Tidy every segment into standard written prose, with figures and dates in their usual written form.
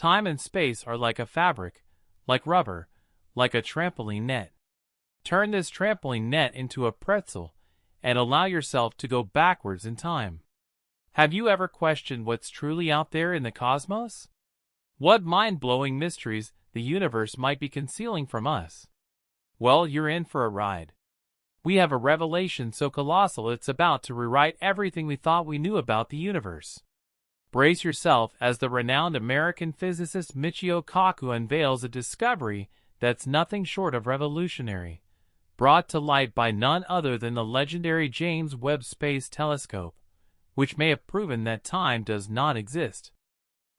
Time and space are like a fabric, like rubber, like a trampoline net. Turn this trampoline net into a pretzel and allow yourself to go backwards in time. Have you ever questioned what's truly out there in the cosmos? What mind-blowing mysteries the universe might be concealing from us? Well, you're in for a ride. We have a revelation so colossal it's about to rewrite everything we thought we knew about the universe. Brace yourself as the renowned American physicist Michio Kaku unveils a discovery that's nothing short of revolutionary, brought to light by none other than the legendary James Webb Space Telescope, which may have proven that time does not exist.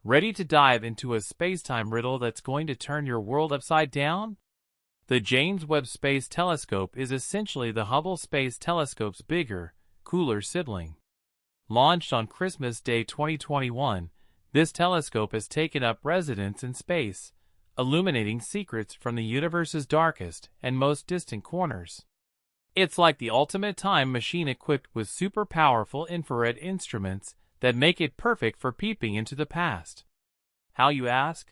Ready to dive into a space-time riddle that's going to turn your world upside down? The James Webb Space Telescope is essentially the Hubble Space Telescope's bigger, cooler sibling. Launched on Christmas Day 2021, this telescope has taken up residence in space, illuminating secrets from the universe's darkest and most distant corners. It's like the ultimate time machine equipped with super powerful infrared instruments that make it perfect for peeping into the past. How, you ask?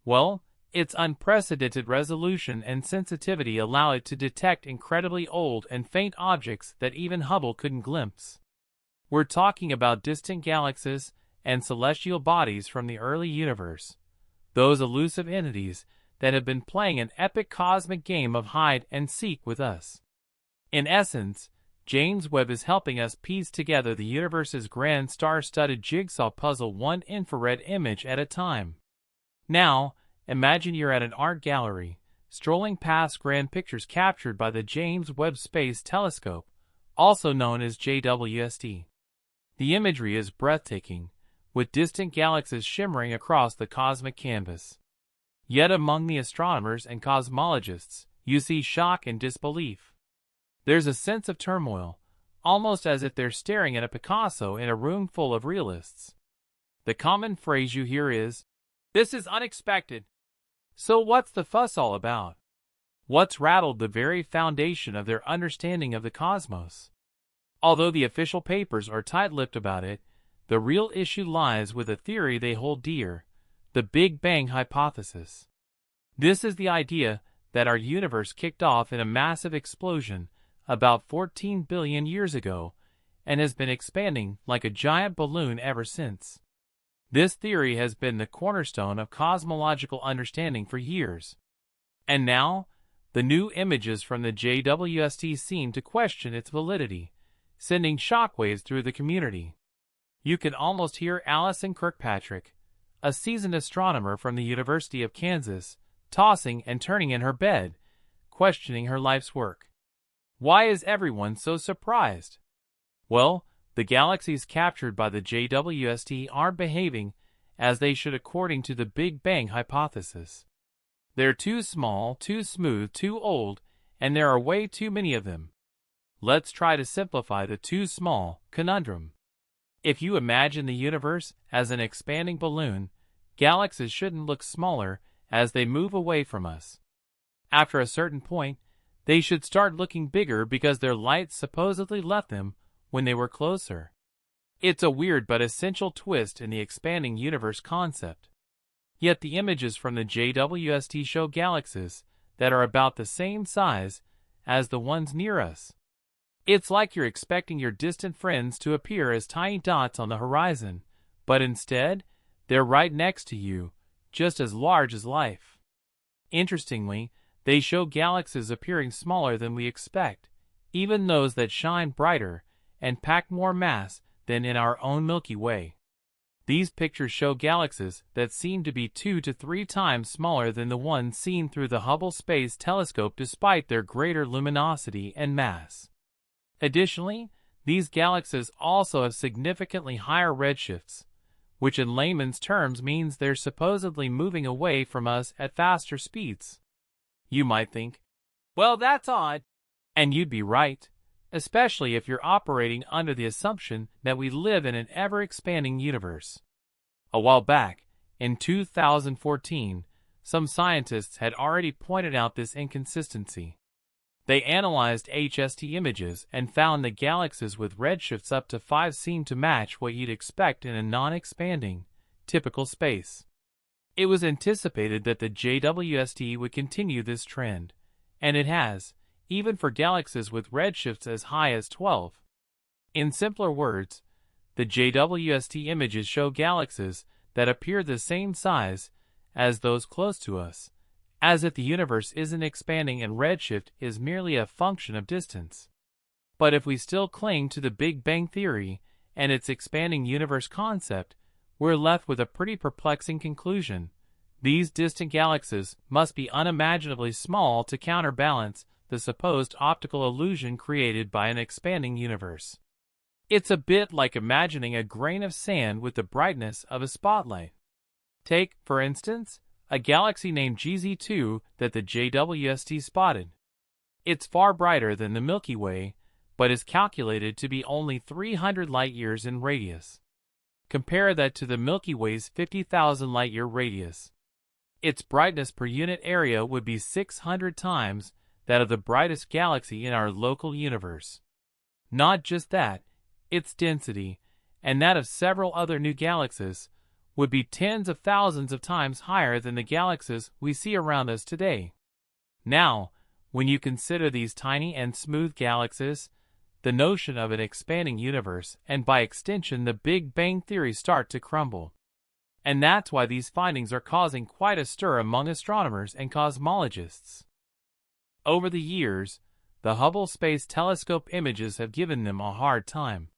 Well, its unprecedented resolution and sensitivity allow it to detect incredibly old and faint objects that even Hubble couldn't glimpse. We're talking about distant galaxies and celestial bodies from the early universe, those elusive entities that have been playing an epic cosmic game of hide and seek with us. In essence, James Webb is helping us piece together the universe's grand star-studded jigsaw puzzle, one infrared image at a time. Now, imagine you're at an art gallery, strolling past grand pictures captured by the James Webb Space Telescope, also known as JWST. The imagery is breathtaking, with distant galaxies shimmering across the cosmic canvas. Yet among the astronomers and cosmologists, you see shock and disbelief. There's a sense of turmoil, almost as if they're staring at a Picasso in a room full of realists. The common phrase you hear is, "This is unexpected." So what's the fuss all about? What's rattled the very foundation of their understanding of the cosmos? Although the official papers are tight-lipped about it, the real issue lies with a theory they hold dear, the Big Bang hypothesis. This is the idea that our universe kicked off in a massive explosion about 14 billion years ago and has been expanding like a giant balloon ever since. This theory has been the cornerstone of cosmological understanding for years. And now, the new images from the JWST seem to question its validity, sending shockwaves through the community. You can almost hear Alison Kirkpatrick, a seasoned astronomer from the University of Kansas, tossing and turning in her bed, questioning her life's work. Why is everyone so surprised? Well, the galaxies captured by the JWST aren't behaving as they should according to the Big Bang hypothesis. They're too small, too smooth, too old, and there are way too many of them. Let's try to simplify the too small conundrum. If you imagine the universe as an expanding balloon, galaxies shouldn't look smaller as they move away from us. After a certain point, they should start looking bigger because their light supposedly left them when they were closer. It's a weird but essential twist in the expanding universe concept. Yet the images from the JWST show galaxies that are about the same size as the ones near us. It's like you're expecting your distant friends to appear as tiny dots on the horizon, but instead, they're right next to you, just as large as life. Interestingly, they show galaxies appearing smaller than we expect, even those that shine brighter and pack more mass than in our own Milky Way. These pictures show galaxies that seem to be 2 to 3 times smaller than the ones seen through the Hubble Space Telescope despite their greater luminosity and mass. Additionally, these galaxies also have significantly higher redshifts, which in layman's terms means they're supposedly moving away from us at faster speeds. You might think, well, that's odd. And you'd be right, especially if you're operating under the assumption that we live in an ever-expanding universe. A while back, in 2014, some scientists had already pointed out this inconsistency. They analyzed HST images and found that galaxies with redshifts up to 5 seemed to match what you'd expect in a non-expanding, typical space. It was anticipated that the JWST would continue this trend, and it has, even for galaxies with redshifts as high as 12. In simpler words, the JWST images show galaxies that appear the same size as those close to us, as if the universe isn't expanding and redshift is merely a function of distance. But if we still cling to the Big Bang Theory and its expanding universe concept, we're left with a pretty perplexing conclusion. These distant galaxies must be unimaginably small to counterbalance the supposed optical illusion created by an expanding universe. It's a bit like imagining a grain of sand with the brightness of a spotlight. Take, for instance, a galaxy named GZ2 that the JWST spotted. It's far brighter than the Milky Way, but is calculated to be only 300 light-years in radius. Compare that to the Milky Way's 50,000 light-year radius. Its brightness per unit area would be 600 times that of the brightest galaxy in our local universe. Not just that, its density, and that of several other new galaxies, would be tens of thousands of times higher than the galaxies we see around us today. Now, when you consider these tiny and smooth galaxies, the notion of an expanding universe and by extension the Big Bang Theory start to crumble. And that's why these findings are causing quite a stir among astronomers and cosmologists. Over the years, the Hubble Space Telescope images have given them a hard time.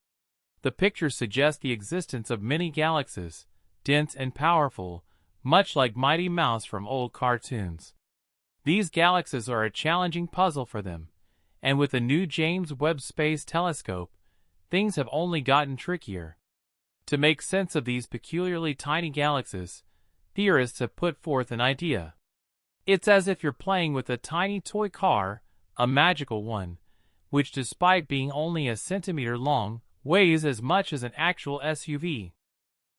The pictures suggest the existence of many galaxies, dense and powerful, much like Mighty Mouse from old cartoons. These galaxies are a challenging puzzle for them, and with the new James Webb Space Telescope, things have only gotten trickier. To make sense of these peculiarly tiny galaxies, theorists have put forth an idea. It's as if you're playing with a tiny toy car, a magical one, which despite being only a centimeter long, weighs as much as an actual SUV.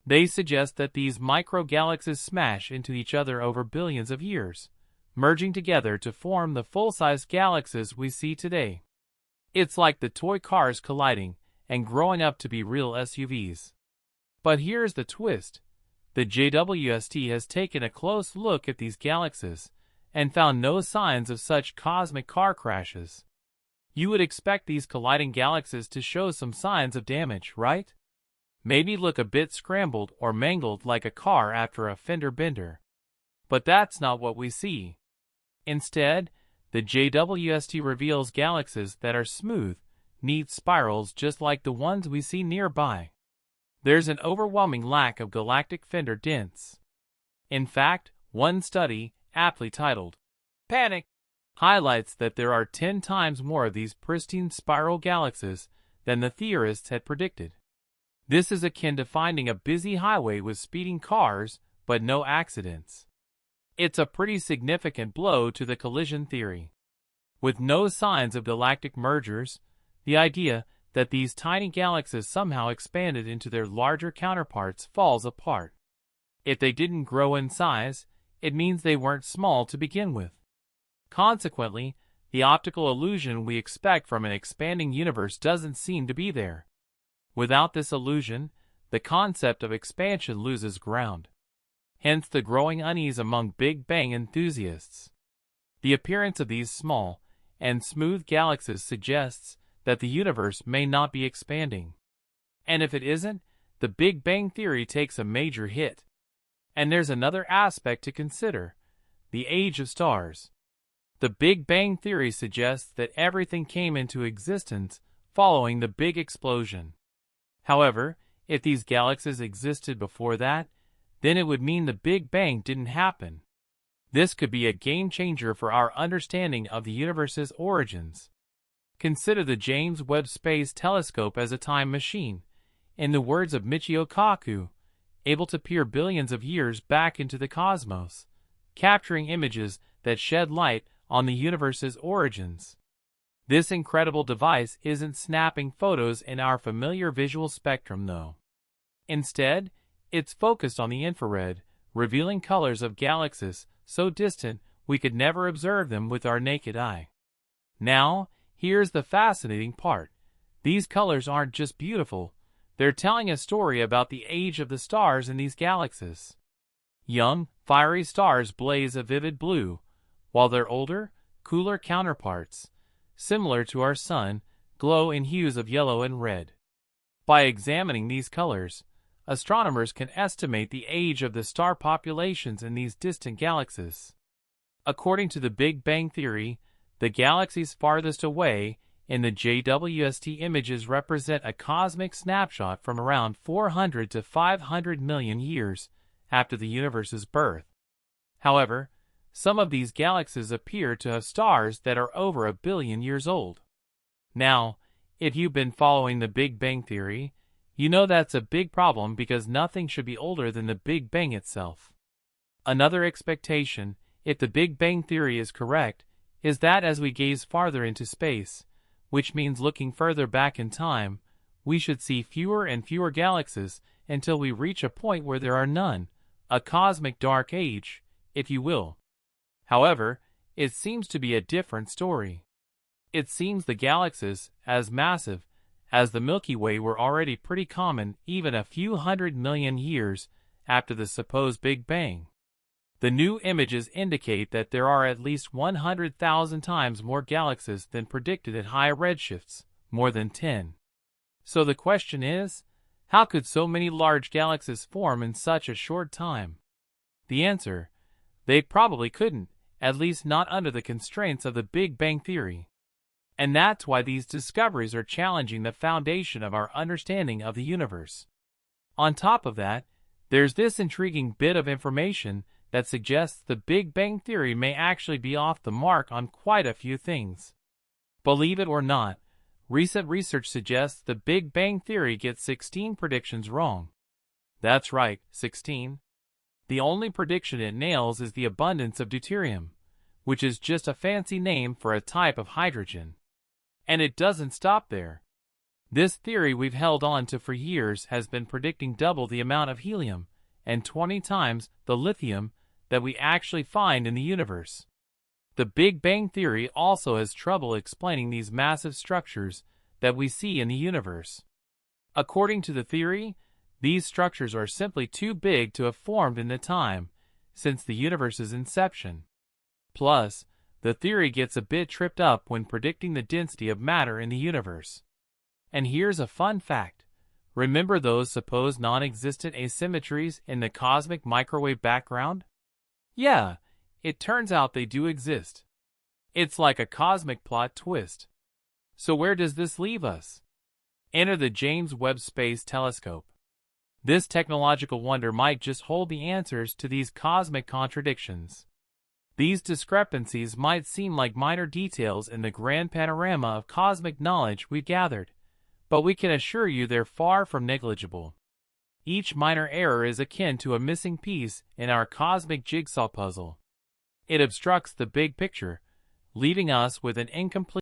They suggest that these micro-galaxies smash into each other over billions of years, merging together to form the full-size galaxies we see today. It's like the toy cars colliding and growing up to be real SUVs. But here's the twist. The JWST has taken a close look at these galaxies and found no signs of such cosmic car crashes. You would expect these colliding galaxies to show some signs of damage, right? Maybe look a bit scrambled or mangled like a car after a fender bender. But that's not what we see. Instead, the JWST reveals galaxies that are smooth, neat spirals just like the ones we see nearby. There's an overwhelming lack of galactic fender dents. In fact, one study, aptly titled, "Panic," highlights that there are 10 times more of these pristine spiral galaxies than the theorists had predicted. This is akin to finding a busy highway with speeding cars, but no accidents. It's a pretty significant blow to the collision theory. With no signs of galactic mergers, the idea that these tiny galaxies somehow expanded into their larger counterparts falls apart. If they didn't grow in size, it means they weren't small to begin with. Consequently, the optical illusion we expect from an expanding universe doesn't seem to be there. Without this illusion, the concept of expansion loses ground. Hence the growing unease among Big Bang enthusiasts. The appearance of these small and smooth galaxies suggests that the universe may not be expanding. And if it isn't, the Big Bang Theory takes a major hit. And there's another aspect to consider: the age of stars. The Big Bang Theory suggests that everything came into existence following the big explosion. However, if these galaxies existed before that, then it would mean the Big Bang didn't happen. This could be a game changer for our understanding of the universe's origins. Consider the James Webb Space Telescope as a time machine, in the words of Michio Kaku, able to peer billions of years back into the cosmos, capturing images that shed light on the universe's origins. This incredible device isn't snapping photos in our familiar visual spectrum, though. Instead, it's focused on the infrared, revealing colors of galaxies so distant we could never observe them with our naked eye. Now, here's the fascinating part. These colors aren't just beautiful, they're telling a story about the age of the stars in these galaxies. Young, fiery stars blaze a vivid blue, while their older, cooler counterparts, similar to our Sun, glow in hues of yellow and red. By examining these colors, astronomers can estimate the age of the star populations in these distant galaxies. According to the Big Bang Theory, the galaxies farthest away in the JWST images represent a cosmic snapshot from around 400 to 500 million years after the universe's birth. However, some of these galaxies appear to have stars that are over 1 billion years old. Now, if you've been following the Big Bang Theory, you know that's a big problem because nothing should be older than the Big Bang itself. Another expectation, if the Big Bang Theory is correct, is that as we gaze farther into space, which means looking further back in time, we should see fewer and fewer galaxies until we reach a point where there are none, a cosmic dark age, if you will. However, it seems to be a different story. It seems the galaxies, as massive as the Milky Way, were already pretty common even a few 100 million years after the supposed Big Bang. The new images indicate that there are at least 100,000 times more galaxies than predicted at high redshifts, more than 10. So the question is, how could so many large galaxies form in such a short time? The answer: they probably couldn't, at least not under the constraints of the Big Bang Theory. And that's why these discoveries are challenging the foundation of our understanding of the universe. On top of that, there's this intriguing bit of information that suggests the Big Bang Theory may actually be off the mark on quite a few things. Believe it or not, recent research suggests the Big Bang Theory gets 16 predictions wrong. That's right, 16. The only prediction it nails is the abundance of deuterium, which is just a fancy name for a type of hydrogen. And it doesn't stop there. This theory we've held on to for years has been predicting double the amount of helium and 20 times the lithium that we actually find in the universe. The Big Bang Theory also has trouble explaining these massive structures that we see in the universe. According to the theory, these structures are simply too big to have formed in the time since the universe's inception. Plus, the theory gets a bit tripped up when predicting the density of matter in the universe. And here's a fun fact. Remember those supposed non-existent asymmetries in the cosmic microwave background? Yeah, it turns out they do exist. It's like a cosmic plot twist. So where does this leave us? Enter the James Webb Space Telescope. This technological wonder might just hold the answers to these cosmic contradictions. These discrepancies might seem like minor details in the grand panorama of cosmic knowledge we've gathered, but we can assure you they're far from negligible. Each minor error is akin to a missing piece in our cosmic jigsaw puzzle. It obstructs the big picture, leaving us with an incomplete